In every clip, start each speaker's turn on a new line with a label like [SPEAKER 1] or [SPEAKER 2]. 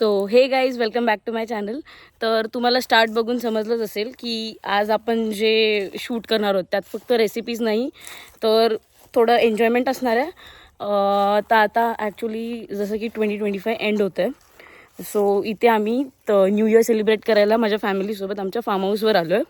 [SPEAKER 1] So hey guys welcome back to my channel. तर तुम्हाला start बघून समजलंच असेल की आज आपण जे शूट करणार आहोत त्यात फक्त रेसिपीज नाही तर थोडं एन्जॉयमेंट असणार आहे. तर आता ॲक्च्युली जसं की 2025 एंड होतं आहे, सो इथे आम्ही न्यू इयर सेलिब्रेट करायला माझ्या फॅमिलीसोबत आमच्या फार्म हाऊसवर आलो आहे.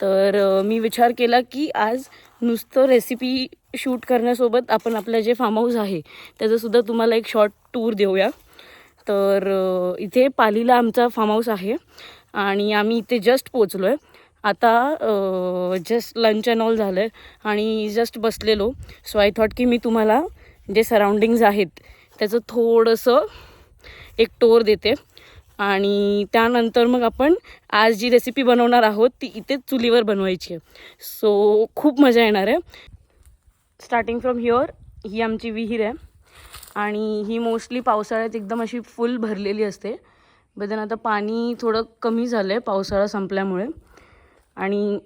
[SPEAKER 1] तर मी विचार केला की आज नुसतं रेसिपी शूट करण्यासोबत आपण आपलं जे फार्म हाऊस आहे त्याचंसुद्धा तुम्हाला एक शॉर्ट टूर देऊया. तर इथे पालीला आमचा फार्म हाऊस आहे आणि आम्ही इथे जस्ट पोचलो आहे. आता जस्ट लंच अँड ऑल झालं आहे आणि जस्ट बसलेलो. सो आय थॉट की मी तुम्हाला जे सराउंडिंग्ज आहेत त्याचं थोडंसं एक टूर देते आणि त्यानंतर मग आपण आज जी रेसिपी बनवणार आहोत ती इथेच चुलीवर बनवायची आहे. सो खूप मजा येणार आहे. स्टार्टिंग फ्रॉम हिअर ही आमची विहीर आहे आणि ही मोस्टली पावसाळ्यात एकदम अशी फुल भरलेली असते. बट आता पाणी थोडं कमी झालं आहे पावसाळा संपल्यामुळे. आणि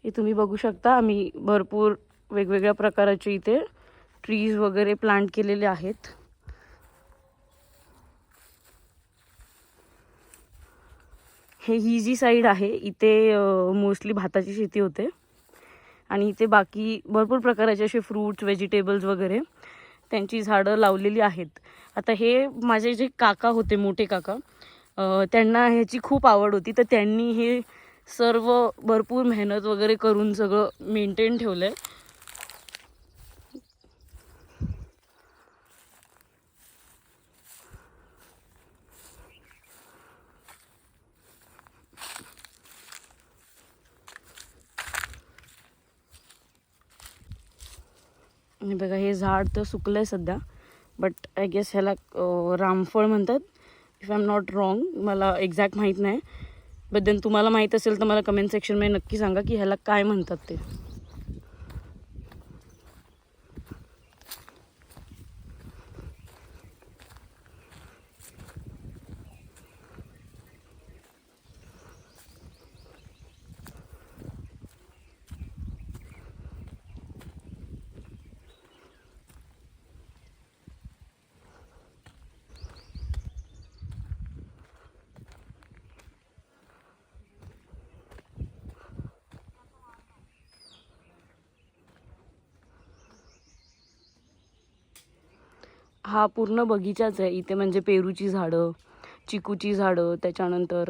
[SPEAKER 1] हे तुम्ही बघू शकता आम्ही भरपूर वेगवेगळ्या प्रकाराचे इथे ट्रीज वगैरे प्लांट केलेले आहेत. ही जी साईड आहे इथे मोस्टली भाताची शेती होते आणि इथे बाकी भरपूर प्रकारचे असे फ्रूट्स व्हेजिटेबल्स वगैरे त्यांची झाडं लावलेली आहेत. आता हे माझे जे काका होते मोठे काका, त्यांना ह्याची खूप आवड होती तर त्यांनी हे सर्व भरपूर मेहनत वगैरे करून सगळं मेंटेन ठेवलं आहे. आणि बघा हे झाड तर सुकलं आहे सध्या, बट आय गेस ह्याला रामफळ म्हणतात, if I am not wrong. मला एक्झॅक्ट माहीत नाही, बट देन तुम्हाला माहीत असेल तर मला कमेंट सेक्शनमध्ये नक्की सांगा की ह्याला काय म्हणतात ते. हा पूर्ण बगीचाच आहे इथे. म्हणजे पेरूची झाडं, चिकूची झाडं, त्याच्यानंतर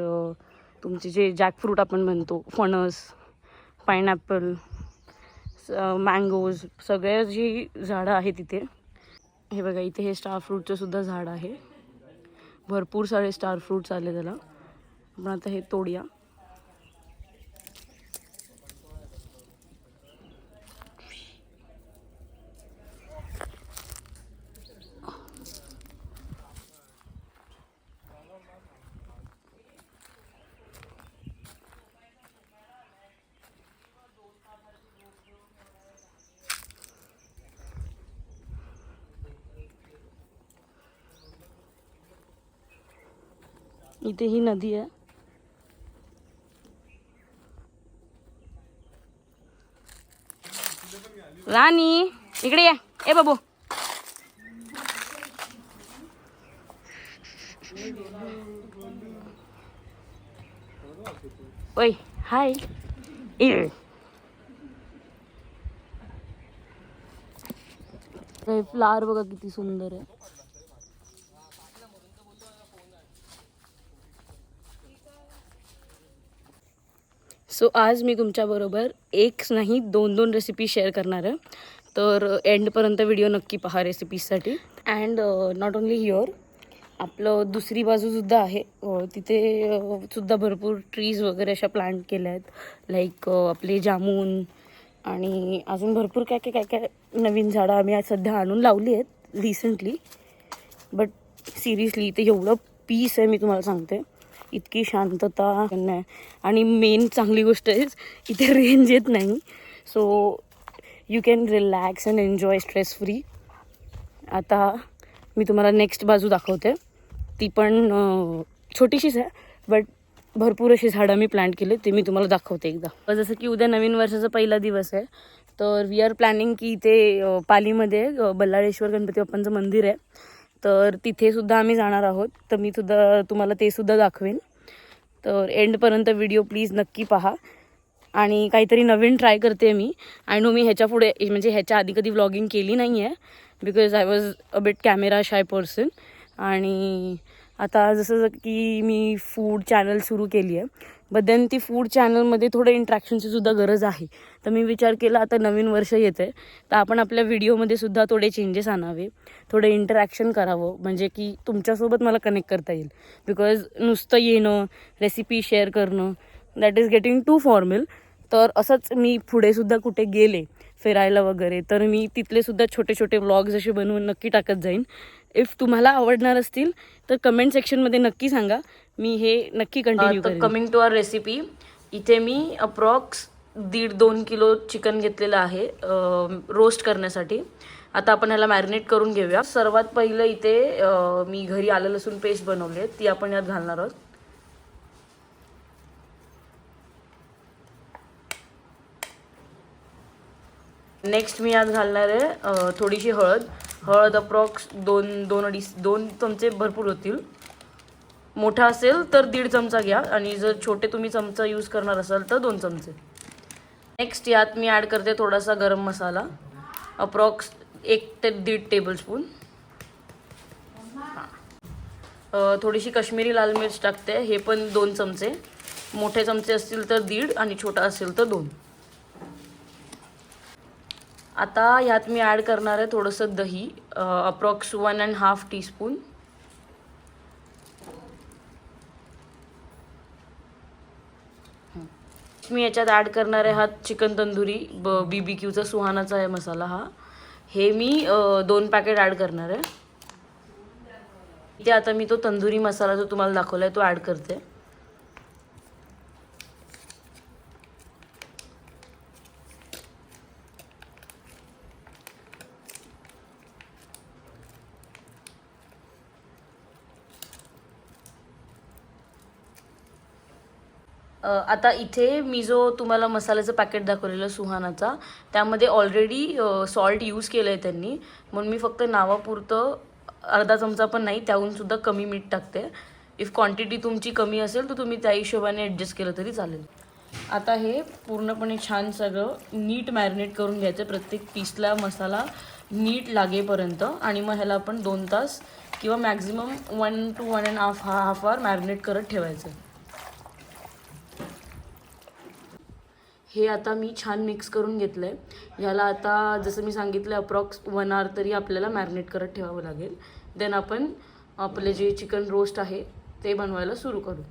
[SPEAKER 1] तुमचे जे जॅकफ्रूट आपण म्हणतो, फणस, पायनॅपल, मँगोज, सगळ्या जी झाडं आहेत इथे. हे बघा इथे हे स्टार फ्रूटचं सुद्धा झाड आहे. भरपूर सारे स्टार फ्रूट्स आले त्याला. आपण आता हे तोडूया. इथे ही नदी आहे. राणी इकडे या. ए बाबू, ओय हाय. फ्लावर बघा किती सुंदर आहे. सो आज मी तुमच्याबरोबर एक नाही दोन रेसिपी शेअर करणार आहे. तर एंडपर्यंत व्हिडिओ नक्की पहा रेसिपीजसाठी. अँड नॉट ओन्ली हिअर, आपलं दुसरी बाजूसुद्धा आहे. तिथे सुद्धा भरपूर ट्रीज वगैरे अशा प्लांट केल्या आहेत. लाईक आपले जामून आणि अजून भरपूर काय नवीन झाडं आम्ही आज सध्या आणून लावली आहेत रिसेंटली. बट सिरियसली इथे एवढं पीस आहे, मी तुम्हाला सांगते. इतकी शांतता नाही. आणि मेन चांगली गोष्ट आहे इथे रेंज येत नाही. So you can relax and enjoy stress free. आता मी तुम्हाला नेक्स्ट बाजू दाखवते. ती पण छोटीशीच आहे, बट भरपूर अशी झाडं मी प्लांट केले, ते मी तुम्हाला दाखवते एकदा. जसं की उद्या नवीन वर्षाचा पहिला दिवस आहे, तर वी आर प्लॅनिंग की इथे पालीमध्ये बल्लाळेश्वर गणपती बाप्पांचं मंदिर आहे, तर तिथेसुद्धा आम्ही जाणार आहोत. तर मी सुद्धा तुम्हाला ते सुद्धा दाखवेन. तर एंडपर्यंत व्हिडिओ प्लीज नक्की पहा. आणि काहीतरी नवीन ट्राय करते मी. आय नो मी ह्याच्या पुढे म्हणजे ह्याच्या आधी कधी व्लॉगिंग केली नाही आहे because I was a bit camera shy person. आणि आता जसं की मी फूड चॅनल सुरू केली आहे, बट देन ती फूड चॅनलमध्ये थोडं इंट्रॅक्शनची सुद्धा गरज आहे. तर मी विचार केला आता नवीन वर्ष येतं आहे तर आपण आपल्या व्हिडिओमध्ये सुद्धा थोडे चेंजेस आणावे, थोडं इंटरॅक्शन करावं, म्हणजे की तुमच्यासोबत मला कनेक्ट करता येईल. बिकॉज नुसतं येणं, रेसिपी शेअर करणं, that is getting too formal. तर असंच मी पुढेसुद्धा कुठे गेले फिरायला वगैरे तर मी तिथलेसुद्धा छोटे छोटे व्लॉग्स असे बनवून नक्की टाकत जाईन. इफ तुम्हाला आवडणार असतील तर कमेंट सेक्शनमध्ये नक्की सांगा, मी हे नक्की कंटिन्यू करेन. कमिंग टू आवर रेसिपी, इथे मी अप्रॉक्स 1.5-2 किलो चिकन घेतलेलं आहे रोस्ट करण्यासाठी. आता आपण ह्याला मॅरिनेट करून घेऊया. सर्वात पहिलं इथे मी घरी आलं लसूण पेस्ट बनवली आहे, ती आपण यात घालणार आहोत. नेक्स्ट मी यात घालणार आहे थोडीशी हळद अप्रॉक्स 2 चमचे भरपूर होतील. मोठा असेल तर 1.5 चमचा घ्या आणि जर छोटे तुम्ही चमचा यूज करणार असाल तर 2 चमचे. नेक्स्ट यात मी ॲड करते थोडासा गरम मसाला अप्रॉक्स 1 ते 1.5 टेबलस्पून. थोडीशी काश्मीरी लाल मिर्च टाकते, हे पण 2 चमचे. मोठे चमचे असतील तर 1.5 आणि छोटा असेल तर 2. आता ह्यात मी ॲड करणार आहे थोडंसं दही अप्रॉक्स 1.5 टीस्पून. मी याच्यात ॲड करणार आहे हा चिकन तंदुरी BBQचा सुहानाचा आहे मसाला हा. हे मी 2 पॅकेट ॲड करणार आहे. इथे आता मी तो तंदुरी मसाला जो तुम्हाला दाखवला आहे तो ॲड करते. आता इथे मी जो तुम्हाला मसाल्याचं पॅकेट दाखवलेलं सुहानाचा, त्यामध्ये ऑलरेडी सॉल्ट यूज केलं आहे त्यांनी, म्हणून मी फक्त नावापुरतं अर्धा चमचा पण नाही, त्याहूनसुद्धा कमी मीठ टाकते. इफ क्वांटिटी तुमची कमी असेल तर तुम्ही त्या हिशोबाने ॲडजस्ट केलं तरी चालेल. आता हे पूर्णपणे छान सगळं नीट मॅरिनेट करून घ्यायचं, प्रत्येक पीसला मसाला नीट लागेपर्यंत. आणि मग ह्याला आपण 2 तास किंवा मॅक्झिमम 1 to 1.5 आवर मॅरिनेट करत ठेवायचं. हे आता मी छान मिक्स करून घेतलं आहे. ह्याला आता जसं मी सांगितलं अप्रॉक्स 1 आवर तरी आपल्याला मॅरिनेट करत ठेवावं लागेल. देन आपण आपले जे चिकन रोस्ट आहे ते बनवायला सुरू करू.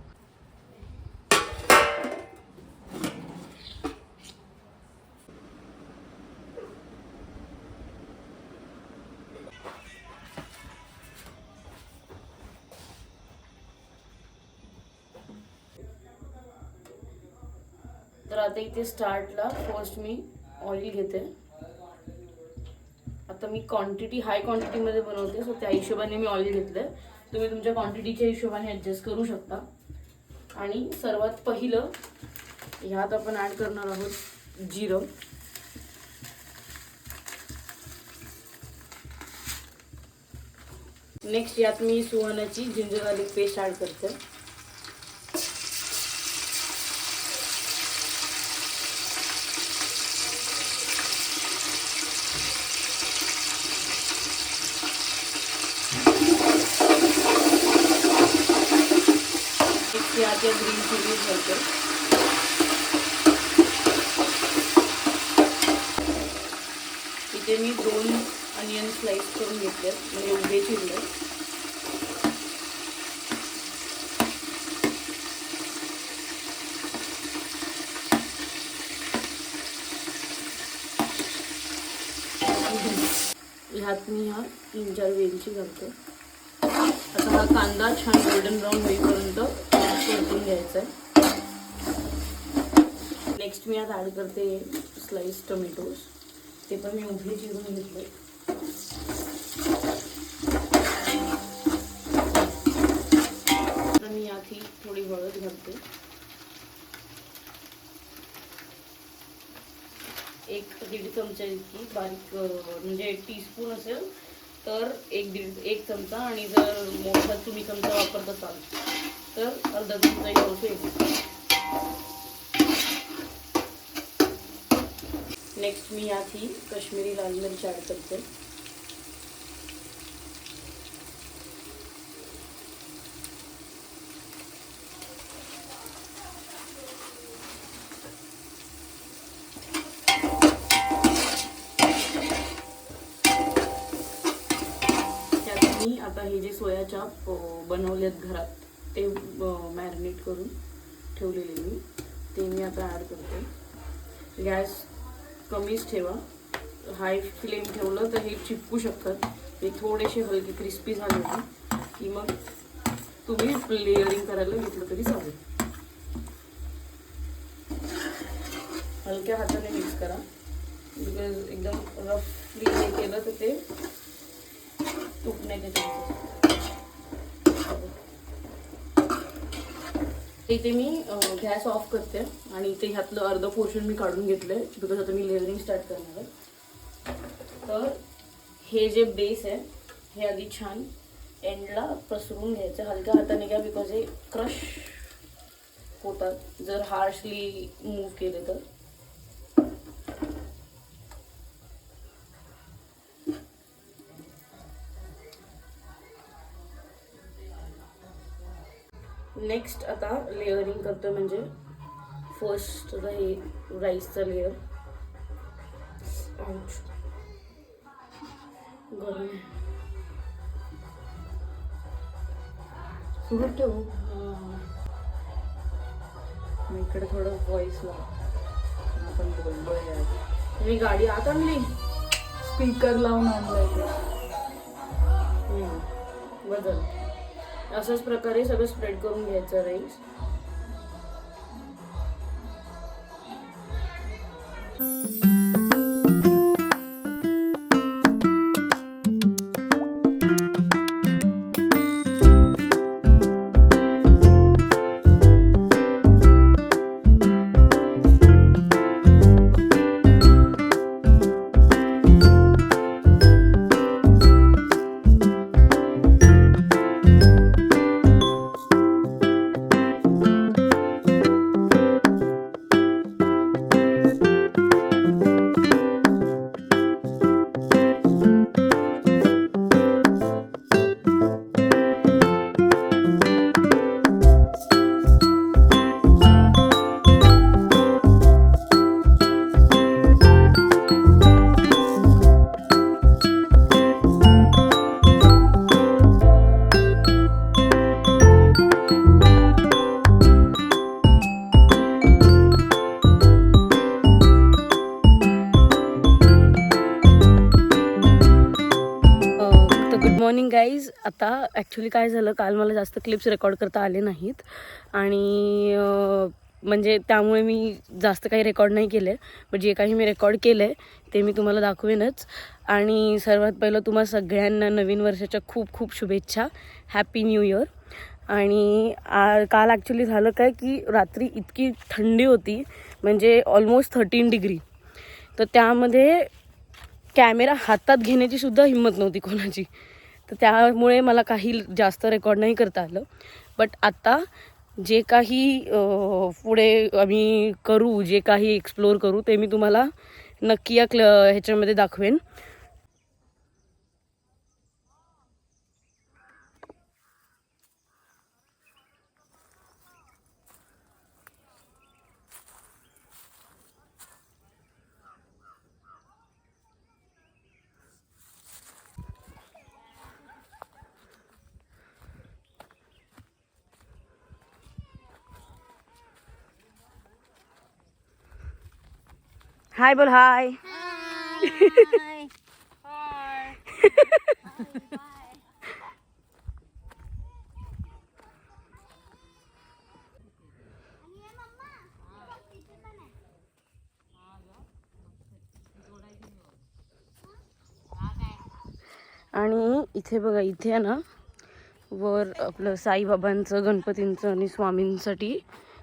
[SPEAKER 1] तर आता इथे स्टार्टला फर्स्ट मी ऑइल घेते. आता मी क्वांटिटी हाय क्वांटिटीमध्ये बनवते, सो त्या हिशोबाने मी ऑइल घेतलं आहे. तुम्ही तुमच्या क्वांटिटीच्या हिशोबाने ॲडजस्ट करू शकता. आणि सर्वात पहिलं ह्यात आपण ॲड करणार आहोत जिरं. नेक्स्ट यात मी सुहानाची जिंजर गार्लिक पेस्ट ॲड करते. यात ग्रीन चिलीज घालते. इथे मी 2 अनियन स्लाइस करून घेतले, म्हणजे उभे चिरले. ह्यात मी 3-4 वेलची घालते. आता हा कांदा छान गोल्डन ब्राऊन होईपर्यंत परतून घ्यायचा आहे. नेक्स्ट मी यात ॲड करते स्लाइस टोमॅटोज, ते पण मी उभे चिरून घेतले. तर मी यात ही थोडी हळद घालते. 1-1.5 चमचा इतकी बारीक, म्हणजे टीस्पून असेल तर एक चमचा, आणि जर मोठा तुम्ही चमचा वापरत असाल तर अर्धा चमचा येतो. नेक्स्ट मी यात ही काश्मीरी लाल मिरची ॲड करते. त्यात मी आता हे जे सोया चाप बनवलेत घरात ते मॅरिनेट करून ठेवलेले ते मी आता ॲड करते. गॅस कमीच ठेवा, हाय फ्लेम ठेवलं तर हे चिपकू शकतात. हे थोडेसे हलके क्रिस्पी झाले ना की मग तुम्ही लेअरिंग करायला घेतलं तरी चालेल. हलक्या हाताने मिक्स करा, बिकॉज एकदम रफली हे केलं तर ते तुटण्याच्या चान्सेस. इथे मी गॅस ऑफ करते आणि इथे ह्यातलं अर्ध पोर्शन मी काढून घेतलंय बिकॉज आता मी लेअरिंग स्टार्ट करणार आहे. तर हे जे बेस आहे हे आधी छान एंडला पसरून घ्यायचं, हलक्या हाताने घ्या बिकॉज हे क्रश होतात जर हार्शली मूव्ह केले तर. नेक्स्ट आता लेअरिंग करतो, म्हणजे फर्स्ट हे राईसचा लेअर. गरम सुरू ठेवू. मी इकडे थोडं व्हॉइस आपण बोललोय. मी गाडी आत आणली,
[SPEAKER 2] स्पीकर लावून आणलाय ते.
[SPEAKER 1] बदल अशाच प्रकारे सगळं स्प्रेड करून घ्यायचं राईस. Morning guys. आता ॲक्च्युली काय झालं, काल मला जास्त क्लिप्स रेकॉर्ड करता आले नाहीत आणि म्हणजे त्यामुळे मी जास्त काही रेकॉर्ड नाही केले. पण जे काही मी रेकॉर्ड केलं आहे ते मी तुम्हाला दाखवेनच. आणि सर्वात पहिलं तुम्हा सगळ्यांना नवीन वर्षाच्या खूप खूप शुभेच्छा. Happy new year. आणि काल ॲक्च्युली झालं काय की रात्री इतकी थंडी होती, म्हणजे ऑलमोस्ट 13 डिग्री. तर त्यामध्ये कॅमेरा हातात घेण्याची सुद्धा हिंमत नव्हती कोणाची. तर त्यामुळे मला काही जास्त रेकॉर्ड नाही करता आलं. बट आता जे काही पुढे आम्ही करू, जे काही एक्सप्लोअर करू ते मी तुम्हाला नक्की या ह्याच्यामध्ये दाखवेन. हाय बोल. हाय. आणि इथे बघा, इथे आहे ना वर आपलं साईबाबांचं, गणपतींचं आणि स्वामींसाठी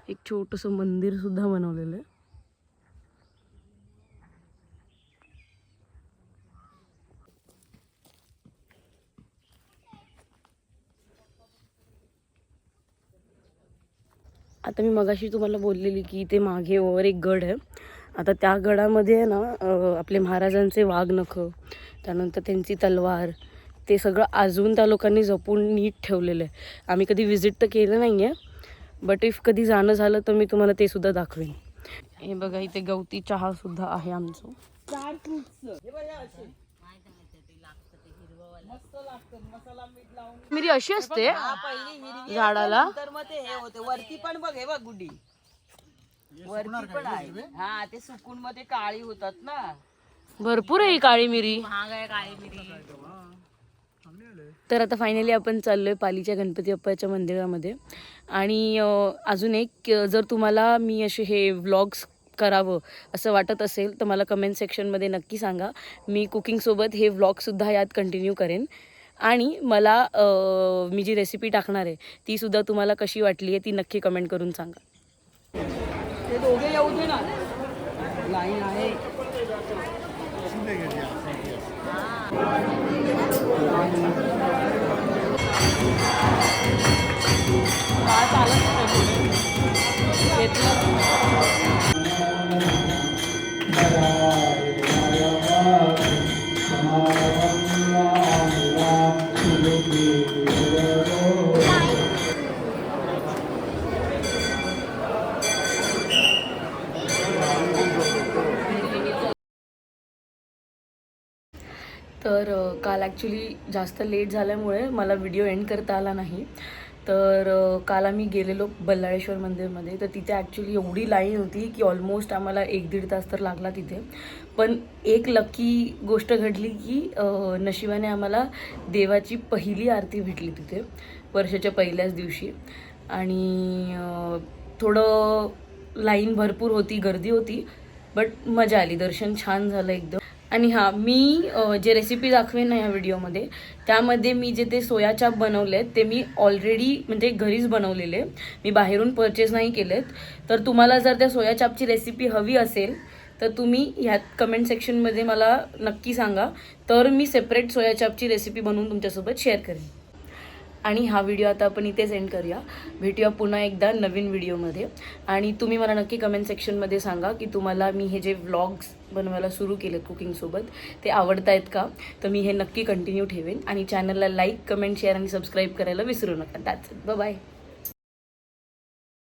[SPEAKER 1] एक छोटंसं मंदिर सुद्धा बनवलेलं आहे. आता मी मगाशी तुम्हाला बोललेली की इथे मागे वर एक गड आहे. आता त्या गडामध्ये आहे ना आपले महाराजांचे वाघनखं, त्यानंतर त्यांची तलवार, ते सगळं अजून त्या लोकांनी जपून नीट ठेवलेलं आहे. आम्ही कधी व्हिजिट तर केलं नाही आहे, बट इफ कधी जाणं झालं तर मी तुम्हाला ते सुद्धा दाखवेन. हे बघा इथे गवती चहा सुद्धा आहे आमचं. मिरी अशी असते झाडाला.
[SPEAKER 3] तर मग ते हे होते वरती पण बघ, हे बघ गुडी वरती पण आहे. हा ते सुकून मग ते काळी होतात ना.
[SPEAKER 1] भरपूर आहे ही काळी मिरी.
[SPEAKER 3] महाग आहे काळी मिरी.
[SPEAKER 1] तर आता फायनली आपण चाललोय पालीच्या गणपती बाप्पाच्या मंदिरामध्ये. आणि अजून एक, जर तुम्हाला मी असे हे व्लॉग्स करावं असं वाटत असेल तर मला कमेंट सेक्शनमध्ये नक्की सांगा. मी कुकिंगसोबत हे व्लॉगसुद्धा यात कंटिन्यू करेन. आणि मला मी जी रेसिपी टाकणार आहे तीसुद्धा तुम्हाला कशी वाटली आहे ती नक्की कमेंट करून सांगा.
[SPEAKER 3] ते दोघे येऊ दे ना. लाईन आहे.
[SPEAKER 1] तर काल ॲक्च्युली जास्त लेट झाल्यामुळे मला व्हिडिओ एंड करता आला नाही. तर काल आम्ही गेलेलो बल्लाळेश्वर मंदिरमध्ये. तर तिथे ॲक्च्युली एवढी लाईन होती की ऑलमोस्ट आम्हाला 1-1.5 तास तर लागला तिथे. पण एक लकी गोष्ट घडली की नशिबाने आम्हाला देवाची पहिली आरती भेटली तिथे वर्षाच्या पहिल्याच दिवशी. आणि थोडं लाईन भरपूर होती, गर्दी होती, बट मजा आली, दर्शन छान झालं एकदम. आणि हां, मी जे रेसिपी दाखवेन ना या व्हिडिओमध्ये, त्यामध्ये मी जे ते सोया चाप बनवले आहेत ते मी ऑलरेडी म्हणजे घरीच बनवलेले, मी बाहेरून परचेस नाही केलेत. तर तुम्हाला जर त्या सोया चापची रेसिपी हवी असेल तर तुम्ही ह्यात कमेंट सेक्शनमध्ये मला नक्की सांगा. तर मी सेपरेट सोया चापची रेसिपी बनवून तुमच्यासोबत शेअर करेन. आणि हा व्हिडिओ आता आपण इथेच एंड करूया. भेटूया पुन्हा एकदा नवीन व्हिडिओमध्ये. आणि तुम्ही मला नक्की कमेंट सेक्शनमध्ये सांगा की तुम्हाला मी हे जे व्लॉग्स बनवायला सुरू केलेत कुकिंगसोबत ते आवडत आहेत का. तर मी हे नक्की कंटिन्यू ठेवेन. आणि चॅनलला लाईक, कमेंट, शेअर आणि सबस्क्राईब करायला विसरू नका. That's it. बाय.